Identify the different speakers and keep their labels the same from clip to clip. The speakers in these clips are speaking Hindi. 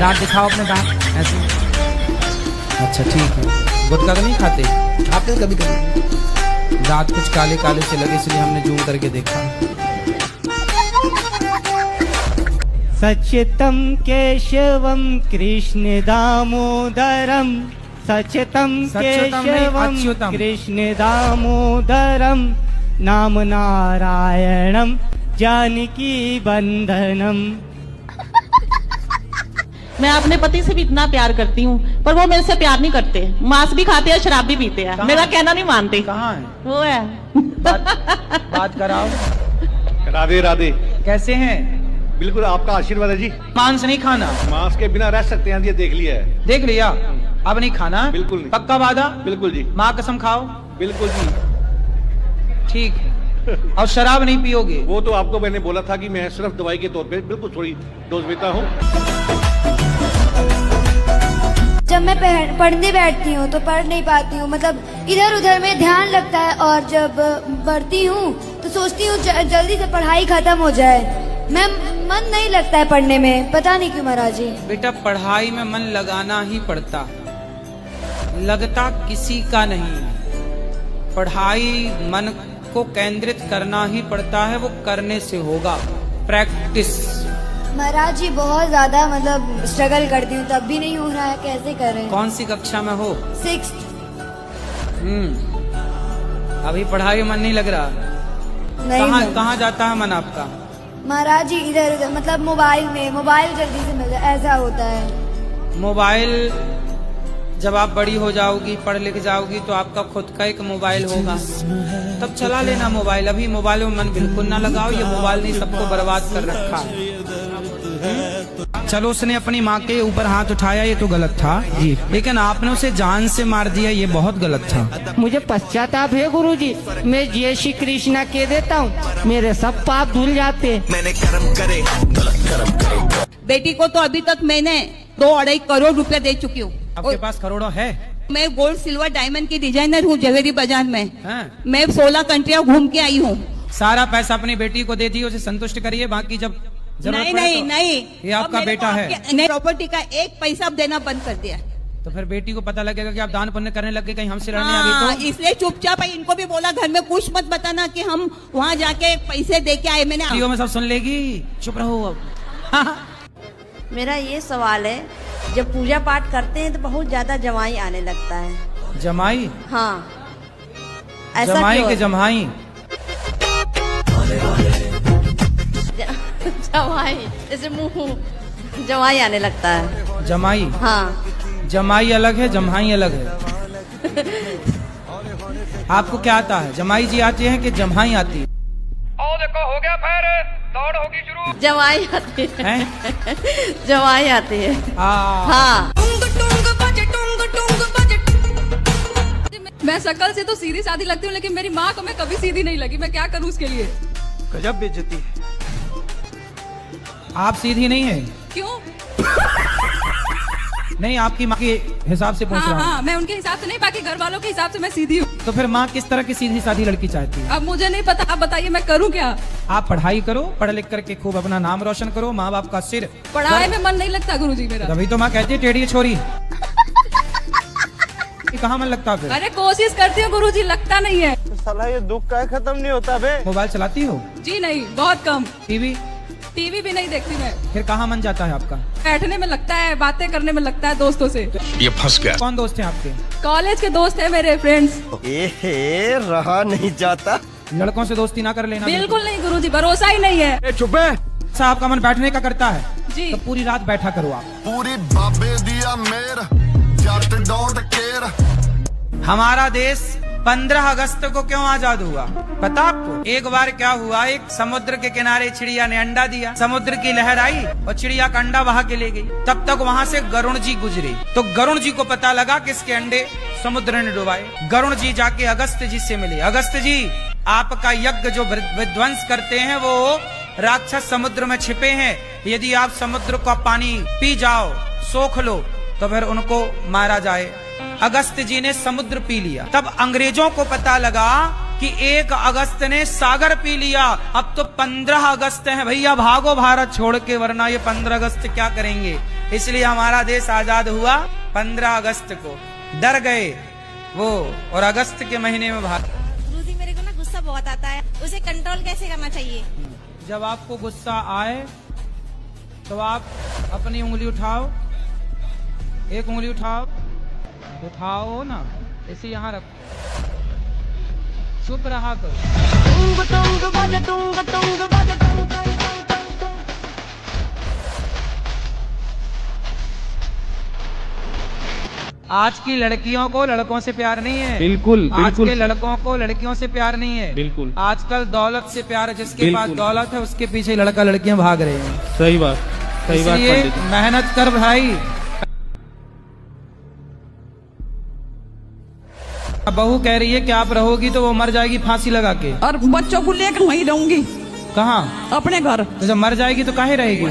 Speaker 1: दांत दिखाओ अपने दांत ऐसे। अच्छा ठीक है। गुटखा तो नहीं खाते?
Speaker 2: खाते हैं कभी कभी।
Speaker 1: दांत कुछ काले काले से लगे इसलिए हमने जूम करके देखा।
Speaker 3: सच्चितं केशवं कृष्ण दामोदरम, सच्चितं केशवं कृष्ण दामोदरम, नाम नारायणम जानकी बंधनम।
Speaker 4: मैं अपने पति से भी इतना प्यार करती हूँ, पर वो मेरे से प्यार नहीं करते। मांस भी खाते हैं, शराब भी पीते हैं, मेरा कहना नहीं मानते।
Speaker 1: कहाँ है?
Speaker 4: वो है।
Speaker 1: बात कराओ।
Speaker 5: राधे राधे।
Speaker 1: कैसे हैं?
Speaker 5: बिल्कुल आपका आशीर्वाद है जी।
Speaker 1: मांस नहीं खाना?
Speaker 5: मांस के बिना रह सकते हैं, ये देख लिया है।
Speaker 1: देख लिया? अब नहीं खाना?
Speaker 5: बिल्कुल नहीं।
Speaker 1: पक्का वादा?
Speaker 5: बिल्कुल जी।
Speaker 1: माँ कसम खाओ?
Speaker 5: बिल्कुल जी।
Speaker 1: ठीक है। और शराब नहीं पियोगे?
Speaker 5: वो तो आपको मैंने बोला था कि मैं सिर्फ दवाई के तौर पे बिल्कुल थोड़ी डोज लेता हूँ।
Speaker 6: जब मैं पढ़ने बैठती हूँ तो पढ़ नहीं पाती हूँ, मतलब इधर उधर में ध्यान लगता है। और जब पढ़ती हूँ तो सोचती हूँ जल्दी से पढ़ाई खत्म हो जाए। मैं मन नहीं लगता है पढ़ने में, पता नहीं क्यों महाराज जी।
Speaker 1: बेटा पढ़ाई में मन लगाना ही पड़ता, लगता किसी का नहीं। पढ़ाई मन को केंद्रित करना ही पड़ता है, वो करने से होगा। प्रैक्टिस।
Speaker 6: महाराज जी बहुत ज्यादा मतलब स्ट्रगल करती हूँ तब भी नहीं हो रहा है, कैसे करें?
Speaker 1: कौन सी कक्षा में हो?
Speaker 6: 6th।
Speaker 1: अभी पढ़ाई में मन नहीं लग रहा?
Speaker 6: नहीं।
Speaker 1: कहाँ जाता है मन आपका?
Speaker 6: महाराज जी इधर उधर, मतलब मोबाइल में, मोबाइल जल्दी से मिल जाए ऐसा होता है।
Speaker 1: मोबाइल जब आप बड़ी हो जाओगी, पढ़ लिख जाओगी तो आपका खुद का एक मोबाइल होगा, तब चला लेना मोबाइल। अभी मोबाइल में मन बिल्कुल ना लगाओ, ये मोबाइल ने सबको बर्बाद कर रखा है। चलो उसने अपनी माँ के ऊपर हाथ उठाया, ये तो गलत था जी, लेकिन आपने उसे जान से मार दिया, ये बहुत गलत था।
Speaker 3: मुझे पश्चाताप है गुरुजी, मैं जय श्री कृष्णा कह देता हूँ, मेरे सब पाप धुल जाते।
Speaker 7: मैंने कर्म करे, गलत कर्म करे।
Speaker 8: बेटी को तो अभी तक मैंने 2-2.5 करोड़ रुपए दे चुकी हूँ।
Speaker 1: आपके पास करोड़ों है?
Speaker 8: मैं गोल्ड सिल्वर डायमंड की डिजाइनर हूँ ज्वेलरी बाजार में। मैं 16 कंट्रियाँ घूम के आई हूँ।
Speaker 1: सारा पैसा अपनी बेटी को दे दिए, उसे संतुष्ट करिए, बाकी जब
Speaker 8: नहीं नहीं नहीं,
Speaker 1: ये आपका बेटा है।
Speaker 8: नहीं, प्रॉपर्टी का 1 पैसा देना बंद कर दिया।
Speaker 1: तो फिर बेटी को पता लगेगा कि आप दान पुण्य करने लग गए, कहीं हमसे लड़ने आ गई तो?
Speaker 8: इसलिए चुपचाप इनको भी बोला घर में कुछ मत बताना कि हम वहाँ जाके पैसे दे के आए। मैंने
Speaker 1: में सब सुन लेगी, चुप रहो अब।
Speaker 9: मेरा ये सवाल है, जब पूजा पाठ करते हैं तो बहुत ज्यादा जमाई आने लगता है।
Speaker 1: जमाई?
Speaker 9: हाँ, ऐसा
Speaker 1: जमाई
Speaker 9: क्यों?
Speaker 1: के जमाई?
Speaker 9: जमाई जैसे मुंह जमाई आने लगता है।
Speaker 1: जमाई?
Speaker 9: हाँ।
Speaker 1: जमाई अलग है, जम्हाई अलग है। आपको क्या आता है? जमाई जी आती है कि जम्हाई आती है?
Speaker 10: देखो हो गया, फिर दौड़ होगी शुरू।
Speaker 9: जमाई आती है। जमाई आती है। हाँ।
Speaker 11: मैं शक्ल से तो सीधी सादी लगती हूँ, लेकिन मेरी माँ को मैं कभी सीधी नहीं लगी। मैं क्या करूँ उसके लिए?
Speaker 10: गजब बेइज्जती है।
Speaker 1: आप सीधी नहीं है?
Speaker 11: क्यों?
Speaker 1: नहीं, आपकी माँ के हिसाब से पूछ रहा हूँ।
Speaker 11: हाँ, मैं उनके हिसाब से नहीं, बाकी घर वालों के हिसाब से मैं सीधी हूँ।
Speaker 1: तो फिर माँ किस तरह की सीधी साधी लड़की चाहती है?
Speaker 11: अब मुझे नहीं पता, आप बताइए मैं करूँ क्या?
Speaker 1: आप पढ़ाई करो, पढ़ लिख करके खूब अपना नाम रोशन करो, माँ बाप का सिर।
Speaker 11: पढ़ाई में मन नहीं लगता गुरुजी मेरा।
Speaker 1: तभी तो माँ कहती है टेढ़ी छोरी। कहाँ मन लगता फिर?
Speaker 11: अरे कोशिश करती हूँ गुरुजी, लगता नहीं है।
Speaker 10: तो साला ये दुख का खत्म नहीं होता बे।
Speaker 1: मोबाइल चलाती हो?
Speaker 11: जी नहीं, बहुत कम।
Speaker 1: टीवी
Speaker 11: भी नहीं देखती मैं।
Speaker 1: फिर कहाँ मन जाता है आपका?
Speaker 11: बैठने में लगता है, बातें करने में लगता है दोस्तों से।
Speaker 7: ये फंस गया।
Speaker 1: कौन दोस्त हैं आपके?
Speaker 11: कॉलेज के दोस्त हैं मेरे फ्रेंड्स।
Speaker 10: रहा नहीं जाता।
Speaker 1: लड़कों से दोस्ती ना कर लेना।
Speaker 11: बिल्कुल नहीं गुरुजी, भरोसा ही नहीं है।
Speaker 1: चुप है। आपका मन बैठने का करता है
Speaker 11: जी,
Speaker 1: तो पूरी रात बैठा करो आप।
Speaker 7: पूरी बाबे दिया मेर, जट डोंट केयर।
Speaker 1: हमारा देश 15 अगस्त को क्यों आजाद हुआ पता आपको? एक बार क्या हुआ, एक समुद्र के किनारे चिड़िया ने अंडा दिया, समुद्र की लहर आई और चिड़िया का अंडा बहा के ले गई। तब तक वहाँ से गरुण जी गुजरे, तो गरुण जी को पता लगा कि इसके अंडे समुद्र ने डुबाए। गरुण जी जाके अगस्त जी से मिले। अगस्त जी, आपका यज्ञ जो विध्वंस करते हैं वो राक्षस समुद्र में छिपे हैं, यदि आप समुद्र का पानी पी जाओ, सोख लो, तो फिर उनको मारा जाए। अगस्त जी ने समुद्र पी लिया। तब अंग्रेजों को पता लगा कि 1 अगस्त ने सागर पी लिया, अब तो 15 अगस्त है भैया, भागो भारत छोड़ के, वरना ये 15 अगस्त क्या करेंगे। इसलिए हमारा देश आजाद हुआ 15 अगस्त को, डर गए वो, और अगस्त के महीने में भाग।
Speaker 9: गुरुजी मेरे को ना गुस्सा बहुत आता है, उसे कंट्रोल कैसे करना चाहिए?
Speaker 1: जब आपको गुस्सा आए तो आप अपनी उंगली उठाओ, एक उंगली उठाओ ना, इसे यहाँ रखो, चुप रहा करो। आज की लड़कियों को लड़कों से प्यार नहीं है,
Speaker 5: बिल्कुल
Speaker 1: आज के लड़कों को लड़कियों से प्यार नहीं है,
Speaker 5: बिल्कुल।
Speaker 1: आजकल दौलत से प्यार है, जिसके पास दौलत है उसके पीछे लड़का लड़कियां भाग रहे हैं।
Speaker 5: सही बात, सही बात।
Speaker 1: इसलिए मेहनत कर भाई। बहू कह रही है कि आप रहोगी तो वो मर जाएगी फांसी लगा के,
Speaker 8: और बच्चों को लेकर वहीं रहूंगी।
Speaker 1: कहाँ?
Speaker 8: अपने घर।
Speaker 1: तो जब मर जाएगी तो काहे रहेगी?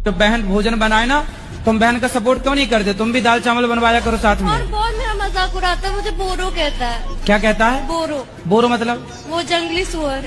Speaker 1: तो बहन भोजन बनाए ना, तुम बहन का सपोर्ट क्यों नहीं करते? तुम भी दाल चावल बनवाया करो साथ में।
Speaker 6: और बहुत मेरा मजाक उड़ाता है, मुझे बोरो कहता है।
Speaker 1: क्या कहता है?
Speaker 6: बोरो।
Speaker 1: बोरो मतलब?
Speaker 6: वो जंगली सुअर।